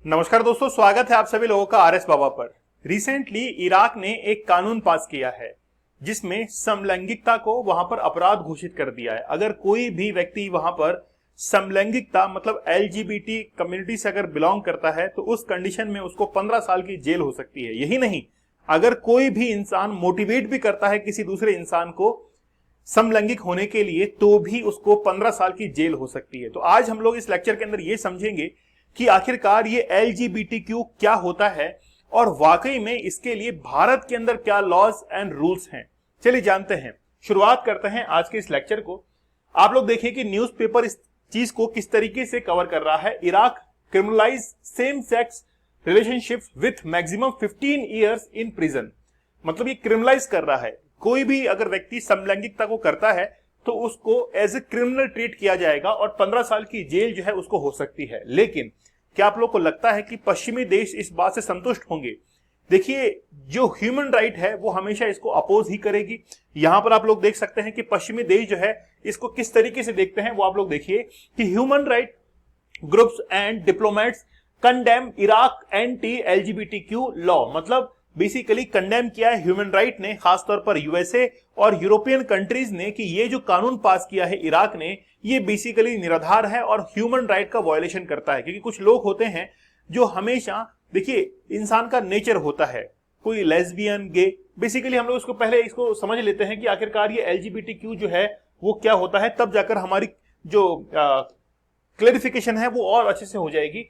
नमस्कार दोस्तों, स्वागत है आप सभी लोगों का आरएस बाबा पर। रिसेंटली इराक ने एक कानून पास किया है जिसमें समलैंगिकता को वहां पर अपराध घोषित कर दिया है। अगर कोई भी व्यक्ति वहां पर समलैंगिकता मतलब एलजीबीटी कम्युनिटी से अगर बिलोंग करता है तो उस कंडीशन में उसको 15 साल की जेल हो सकती है। यही नहीं, अगर कोई भी इंसान मोटिवेट भी करता है किसी दूसरे इंसान को समलैंगिक होने के लिए तो भी उसको 15 साल की जेल हो सकती है। तो आज हम लोग इस लेक्चर के अंदर ये समझेंगे कि आखिरकार ये एलजीबीटीक्यू क्या होता है और वाकई में इसके लिए भारत के अंदर क्या लॉज एंड रूल्स हैं। चलिए जानते हैं, शुरुआत करते हैं आज के इस लेक्चर को। आप लोग देखिए कि न्यूज़पेपर इस चीज को किस तरीके से कवर कर रहा है। Iraq criminalize same sex relationship with maximum 15 years in prison. मतलब ये क्रिमिनलाइज कर रहा है, कोई भी अगर व्यक्ति समलैंगिकता को करता है तो उसको एज ए क्रिमिनल ट्रीट किया जाएगा और 15 साल की जेल जो है उसको हो सकती है। लेकिन क्या आप लोग को लगता है कि पश्चिमी देश इस बात से संतुष्ट होंगे? देखिए, जो ह्यूमन राइट है वो हमेशा इसको अपोज ही करेगी। यहां पर आप लोग देख सकते हैं कि पश्चिमी देश जो है इसको किस तरीके से देखते हैं। वो आप लोग देखिए कि human right groups and diplomats condemn Iraq anti LGBTQ law. मतलब बेसिकली कंडेम किया है ह्यूमन राइट ने, खासतौर पर यूएसए और यूरोपियन कंट्रीज ने, कि ये जो कानून पास किया है इराक ने ये बेसिकली निराधार है और ह्यूमन राइट का वायलेशन करता है। क्योंकि कुछ लोग होते हैं जो हमेशा, देखिए इंसान का नेचर होता है, कोई लेस्बियन गे, बेसिकली हम लोग इसको पहले इसको समझ लेते हैं कि आखिरकार ये एलजीबीटीक्यू जो है वो क्या होता है, तब जाकर हमारी जो क्लैरिफिकेशन है वो और अच्छे से हो जाएगी।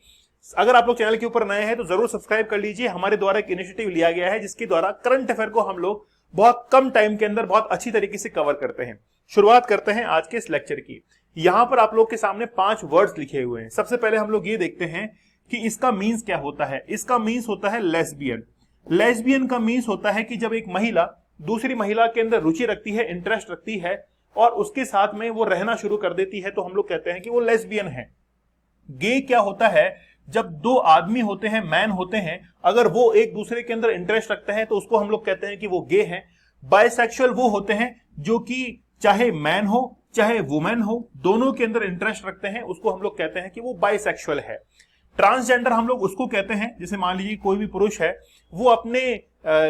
अगर आप लोग चैनल के ऊपर नए हैं तो जरूर सब्सक्राइब कर लीजिए। हमारे द्वारा एक इनिशिएटिव लिया गया है जिसके द्वारा करंट अफेयर को हम लोग बहुत कम टाइम के अंदर बहुत अच्छी तरीके से कवर करते हैं। शुरुआत करते हैं आज के इस लेक्चर की। यहां पर आप लोग के सामने 5 वर्ड्स लिखे हुए हैं। सबसे पहले हम लोग ये देखते हैं कि इसका मीन्स क्या होता है। इसका मीन्स होता है लेस्बियन। लेस्बियन का मीन्स होता है कि जब एक महिला दूसरी महिला के अंदर रुचि रखती है, इंटरेस्ट रखती है और उसके साथ में वो रहना शुरू कर देती है तो हम लोग कहते हैं कि वो लेस्बियन है। गे क्या होता है? जब दो आदमी होते हैं, मैन होते हैं, अगर वो एक दूसरे के अंदर इंटरेस्ट रखते हैं तो उसको हम लोग कहते हैं कि वो गे हैं। बायसेक्सुअल वो होते हैं जो कि चाहे मैन हो चाहे वुमेन हो, दोनों के अंदर इंटरेस्ट रखते हैं, उसको हम लोग कहते हैं कि वो बायसेक्सुअल है। ट्रांसजेंडर हम लोग उसको कहते हैं, जैसे मान लीजिए कोई भी पुरुष है, वो अपने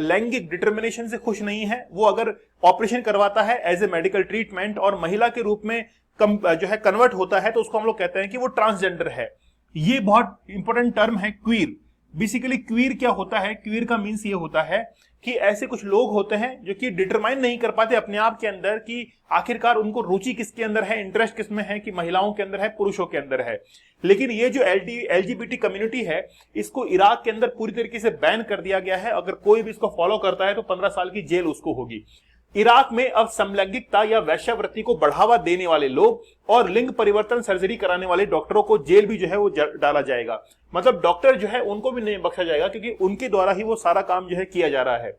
लैंगिक डिटर्मिनेशन से खुश नहीं है, वो अगर ऑपरेशन करवाता है एज ए मेडिकल ट्रीटमेंट और महिला के रूप में जो है कन्वर्ट होता है तो उसको हम लोग कहते हैं कि वो ट्रांसजेंडर है। ये बहुत इंपॉर्टेंट टर्म है क्वीर। बेसिकली क्वीर क्या होता है? क्वीर का मीन्स ये होता है कि ऐसे कुछ लोग होते हैं जो कि डिटरमाइन नहीं कर पाते अपने आप के अंदर कि आखिरकार उनको रुचि किसके अंदर है, इंटरेस्ट किसमें है, कि महिलाओं के अंदर है, पुरुषों के अंदर है। लेकिन ये जो एलजीबीटी कम्युनिटी है इसको इराक के अंदर पूरी तरीके से बैन कर दिया गया है। अगर कोई भी इसको फॉलो करता है तो 15 साल की जेल उसको होगी। इराक में अब समलैंगिकता या वैश्यावृत्ति को बढ़ावा देने वाले लोग और लिंग परिवर्तन सर्जरी कराने वाले डॉक्टरों को जेल भी जो है वो डाला जाएगा। मतलब डॉक्टर जो है उनको भी नहीं बख्शा जाएगा क्योंकि उनके द्वारा ही वो सारा काम जो है किया जा रहा है।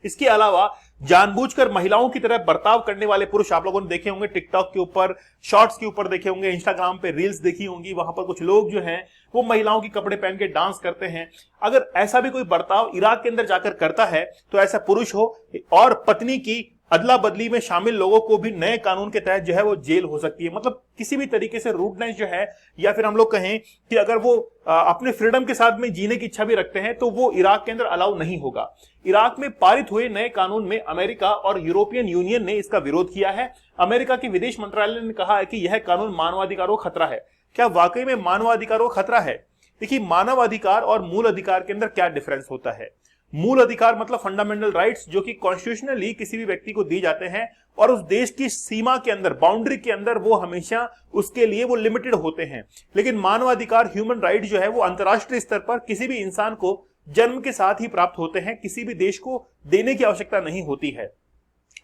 इसके अलावा जानबूझकर महिलाओं की तरह बर्ताव करने वाले पुरुष आप लोगों ने देखे होंगे, टिकटॉक के ऊपर, शॉर्ट्स के ऊपर देखे होंगे, इंस्टाग्राम पे रील्स देखी होंगी, वहां पर कुछ लोग जो हैं वो महिलाओं के कपड़े पहन के डांस करते हैं। अगर ऐसा भी कोई बर्ताव इराक के अंदर जाकर करता है तो ऐसा पुरुष हो और पत्नी की अदला बदली में शामिल लोगों को भी नए कानून के तहत जो है वो जेल हो सकती है। मतलब किसी भी तरीके से रूडनेस जो है, या फिर हम लोग कहें कि अगर वो अपने फ्रीडम के साथ में जीने की इच्छा भी रखते हैं तो वो इराक के अंदर अलाउ नहीं होगा। इराक में पारित हुए नए कानून में अमेरिका और यूरोपियन यूनियन ने इसका विरोध किया है। अमेरिका के विदेश मंत्रालय ने कहा है कि यह कानून मानवाधिकारों को खतरा है। क्या वाकई में मानवाधिकारों को खतरा है? देखिए, मानवाधिकार और मूल अधिकार के अंदर क्या डिफरेंस होता है। मूल अधिकार मतलब फंडामेंटल राइट्स जो कि कॉन्स्टिट्यूशनली किसी भी व्यक्ति को दिए जाते हैं और उस देश की सीमा के अंदर, बाउंड्री के अंदर वो हमेशा उसके लिए वो लिमिटेड होते हैं। लेकिन मानवाधिकार, ह्यूमन राइट जो है वो अंतर्राष्ट्रीय स्तर पर किसी भी इंसान को जन्म के साथ ही प्राप्त होते हैं, किसी भी देश को देने की आवश्यकता नहीं होती है।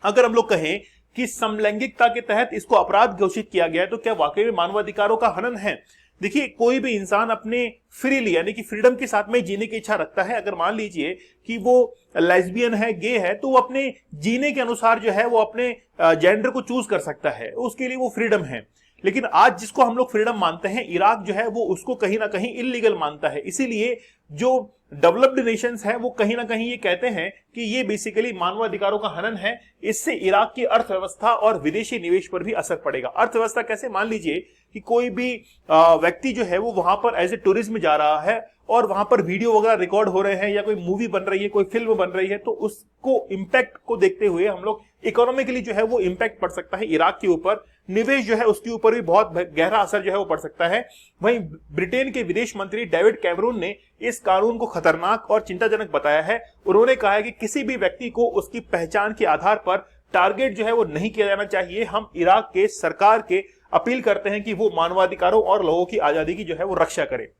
अगर हम लोग कहें कि समलैंगिकता के तहत इसको अपराध घोषित किया गया है तो क्या वाकई में मानवाधिकारों का हनन है? देखिए, कोई भी इंसान अपने फ्रीली यानी कि फ्रीडम के साथ में जीने की इच्छा रखता है। अगर मान लीजिए कि वो लेस्बियन है, गे है, तो वो अपने जीने के अनुसार जो है वो अपने जेंडर को चूज कर सकता है, उसके लिए वो फ्रीडम है। लेकिन आज जिसको हम लोग फ्रीडम मानते हैं, इराक जो है वो उसको कहीं ना कहीं इलीगल मानता है। इसीलिए जो डेवलप्ड नेशंस हैं वो कहीं ना कहीं ये कहते हैं कि ये बेसिकली मानवाधिकारों का हनन है। इससे इराक की अर्थव्यवस्था और विदेशी निवेश पर भी असर पड़ेगा। अर्थव्यवस्था कैसे? मान लीजिए कि कोई भी व्यक्ति जो है वो वहां पर एज ए टूरिस्ट में जा रहा है और वहां पर वीडियो वगैरह रिकॉर्ड हो रहे हैं या कोई मूवी बन रही है, कोई फिल्म बन रही है, तो उसको इम्पैक्ट को देखते हुए हम लोग इकोनॉमिकली जो है वो इम्पैक्ट पड़ सकता है इराक के ऊपर, निवेश जो है उसके ऊपर भी बहुत गहरा असर जो है वो पड़ सकता है। वहीं ब्रिटेन के विदेश मंत्री डेविड कैमरून ने इस कानून को खतरनाक और चिंताजनक बताया है। उन्होंने कहा है कि किसी भी व्यक्ति को उसकी पहचान के आधार पर टारगेट जो है वो नहीं किया जाना चाहिए। हम इराक के सरकार के अपील करते हैं कि वो मानवाधिकारों और लोगों की आजादी की जो है वो रक्षा करे।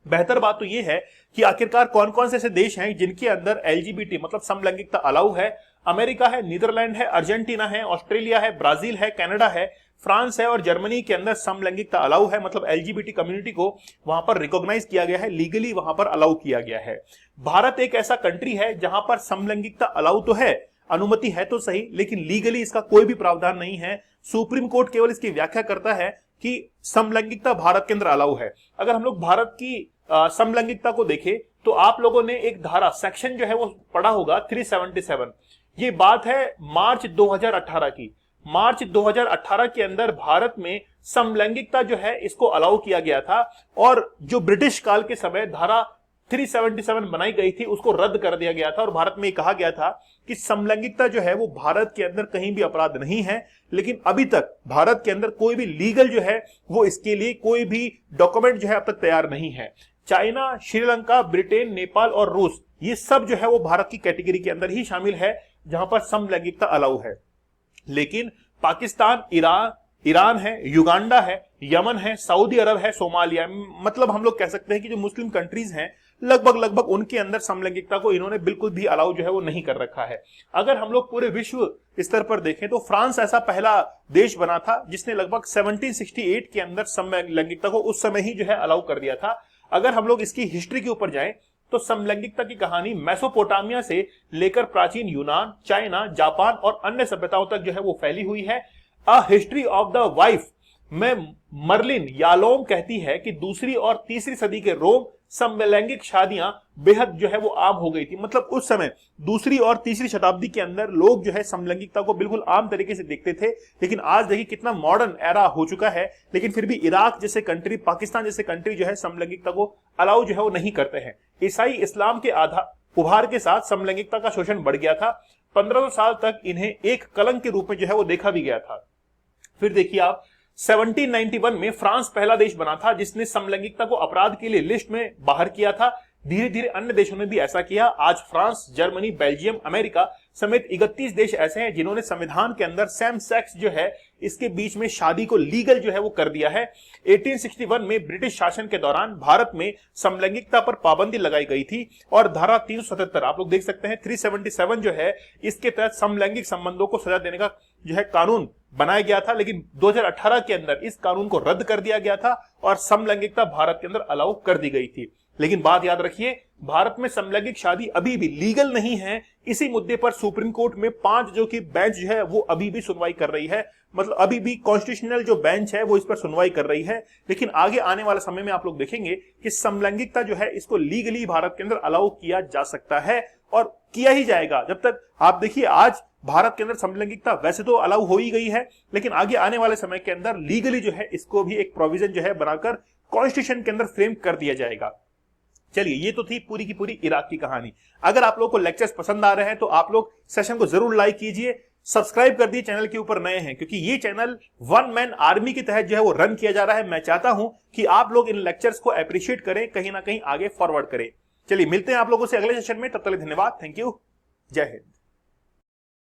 बेहतर बात तो यह है कि आखिरकार कौन कौन से ऐसे देश हैं जिनके अंदर एलजीबीटी मतलब समलैंगिकता अलाउ है। अमेरिका है, नीदरलैंड है, अर्जेंटीना है, ऑस्ट्रेलिया है, ब्राजील है, कनाडा है, फ्रांस है और जर्मनी के अंदर समलैंगिकता अलाउ है। मतलब एलजीबीटी कम्युनिटी को वहां पर रिकॉग्नाइज किया गया है, लीगली वहां पर अलाउ किया गया है। भारत एक ऐसा कंट्री है जहां पर समलैंगिकता अलाउ तो है, अनुमति है तो सही, लेकिन लीगली इसका कोई भी प्रावधान नहीं है। सुप्रीम कोर्ट केवल इसकी व्याख्या करता है कि समलैंगिकता भारत के अंदर अलाउ है। अगर हम लोग भारत की समलैंगिकता को देखें तो आप लोगों ने एक धारा सेक्शन जो है वो पढ़ा होगा 377। ये बात है मार्च 2018 की। मार्च 2018 के अंदर भारत में समलैंगिकता जो है इसको अलाउ किया गया था और जो ब्रिटिश काल के समय धारा 377 बनाई गई थी उसको रद्द कर दिया गया था और भारत में कहा गया था कि समलैंगिकता जो है वो भारत के अंदर कहीं भी अपराध नहीं है। लेकिन अभी तक भारत के अंदर कोई भी लीगल जो है वो इसके लिए कोई भी डॉक्यूमेंट जो है अब तक तैयार नहीं है। चाइना, श्रीलंका, ब्रिटेन, नेपाल और रूस ये सब जो है वो भारत की कैटेगरी के अंदर ही शामिल है जहां पर समलैंगिकता अलाउ है। लेकिन पाकिस्तान, ईरान है, युगांडा है, यमन है, सऊदी अरब है, सोमालिया, मतलब हम लोग कह सकते हैं कि जो मुस्लिम कंट्रीज हैं लगभग उनके अंदर समलैंगिकता को इन्होंने बिल्कुल भी अलाउ जो है वो नहीं कर रखा है। अगर हम लोग पूरे विश्व स्तर पर देखें तो फ्रांस ऐसा पहला देश बना था जिसने लगभग 1768 के अंदर समलैंगिकता को उस समय ही जो है अलाउ कर दिया था। अगर हम लोग इसकी हिस्ट्री के ऊपर जाएं तो समलैंगिकता की कहानी मेसोपोटामिया से लेकर प्राचीन यूनान, चाइना, जापान और अन्य सभ्यताओं तक जो है वो फैली हुई है। A history of the wife में मर्लिन यालोम कहती है कि दूसरी और तीसरी सदी के रोम समलैंगिक शादियां बेहद जो है वो आम हो गई थी। मतलब उस समय दूसरी और तीसरी शताब्दी के अंदर लोग जो है समलैंगिकता को बिल्कुल आम तरीके से देखते थे। लेकिन आज देखिए कितना मॉडर्न एरा हो चुका है, लेकिन फिर भी इराक जैसे कंट्री, पाकिस्तान जैसे कंट्री जो है समलैंगिकता को अलाउ जो है वो नहीं करते हैं। ईसाई इस्लाम के उभार के साथ समलैंगिकता का शोषण बढ़ गया था। 1500 साल तक इन्हें एक कलंक के रूप में जो है वो देखा भी गया था। फिर देखिए आप 1791 में फ्रांस पहला देश बना था जिसने समलैंगिकता को अपराध के लिए लिस्ट में बाहर किया था। धीरे धीरे अन्य देशों ने भी ऐसा किया। आज फ्रांस, जर्मनी, बेल्जियम, अमेरिका समेत 31 देश ऐसे हैं जिन्होंने संविधान के अंदर सेम सेक्स जो है इसके बीच में शादी को लीगल जो है वो कर दिया है। 1861 में ब्रिटिश शासन के दौरान भारत में समलैंगिकता पर पाबंदी लगाई गई थी और धारा 377 आप लोग देख सकते हैं 377 जो है इसके तहत समलैंगिक संबंधों को सजा देने का जो है कानून बनाया गया था। लेकिन 2018 के अंदर इस कानून को रद्द कर दिया गया था और समलैंगिकता भारत के अंदर अलाउ कर दी गई थी। लेकिन बात याद रखिए, भारत में समलैंगिक शादी अभी भी लीगल नहीं है। इसी मुद्दे पर सुप्रीम कोर्ट में 5 जो कि बेंच जो है वो अभी भी सुनवाई कर रही है। मतलब अभी भी कॉन्स्टिट्यूशनल जो बेंच है वो इस पर सुनवाई कर रही है। लेकिन आगे आने वाले समय में आप लोग देखेंगे कि समलैंगिकता जो है इसको लीगली भारत के अंदर अलाउ किया जा सकता है और किया ही जाएगा। जब तक आप देखिए आज भारत के अंदर समलैंगिकता वैसे तो अलाउ हो ही गई है, लेकिन आगे आने वाले समय के अंदर लीगली जो है इसको भी एक प्रोविजन जो है बनाकर कॉन्स्टिट्यूशन के अंदर फ्रेम कर दिया जाएगा। चलिए, ये तो थी पूरी की पूरी इराक की कहानी। अगर आप लोगों को लेक्चर्स पसंद आ रहे हैं तो आप लोग सेशन को जरूर लाइक कीजिए, सब्सक्राइब कर दिए चैनल के ऊपर नए हैं, क्योंकि ये चैनल वन मैन आर्मी के तहत जो है वो रन किया जा रहा है। मैं चाहता हूं कि आप लोग इन लेक्चर्स को अप्रिशिएट करें, कहीं ना कहीं आगे फॉरवर्ड करें। चलिए मिलते हैं आप लोगों से अगले सेशन में, तब तक धन्यवाद, थैंक यू, जय हिंद।